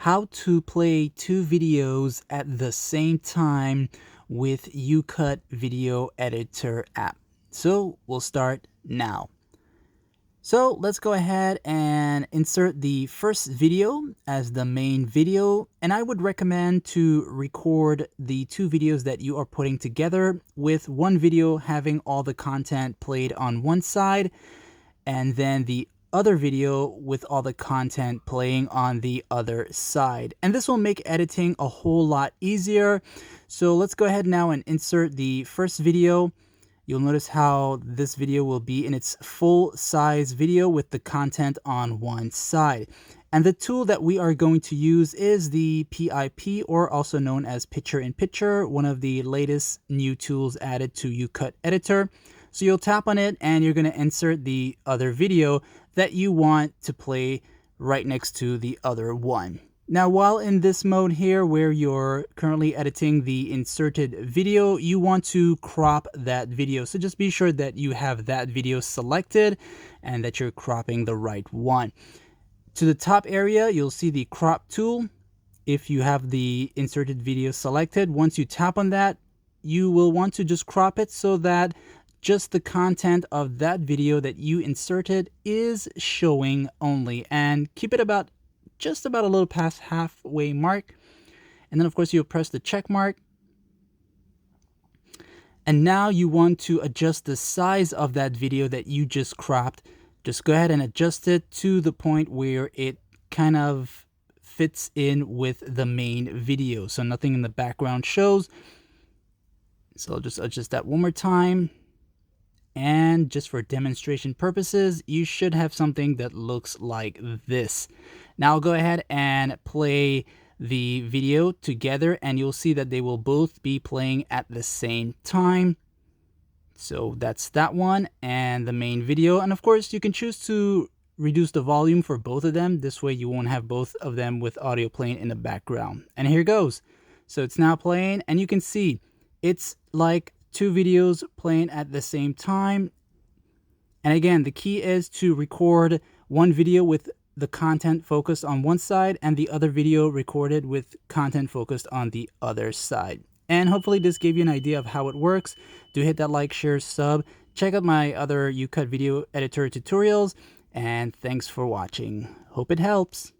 how to play two videos at the same time with YouCut video editor app. So we'll start now. So let's go ahead and insert the first video as the main video. And I would recommend to record the two videos that you are putting together, with one video having all the content played on one side, and then the other video with all the content playing on the other side. And this will make editing a whole lot easier. So let's go ahead now and insert the first video. You'll notice how this video will be in its full size video with the content on one side. And the tool that we are going to use is the PIP, or also known as picture-in-picture, one of the latest new tools added to YouCut editor. So you'll tap on it and you're going to insert the other video that you want to play right next to the other one. Now, while in this mode here where you're currently editing the inserted video, you want to crop that video. So just be sure that you have that video selected and that you're cropping the right one. To the top area, you'll see the crop tool. If you have the inserted video selected, once you tap on that, you will want to just crop it so that just the content of that video that you inserted is showing only, and keep it just about a little past halfway mark. And then of course you'll press the check mark. And now you want to adjust the size of that video that you just cropped. Just go ahead and adjust it to the point where it kind of fits in with the main video, so nothing in the background shows. So I'll just adjust that one more time. And just for demonstration purposes, you should have something that looks like this. Now I'll go ahead and play the video together, and you'll see that they will both be playing at the same time. So that's that one and the main video. And of course, you can choose to reduce the volume for both of them. This way you won't have both of them with audio playing in the background. And here goes. So it's now playing, and you can see it's like two videos playing at the same time. And again, the key is to record one video with the content focused on one side and the other video recorded with content focused on the other side. And hopefully this gave you an idea of how it works. Do hit that like, share, sub. Check out my other YouCut video editor tutorials. And thanks for watching. Hope it helps.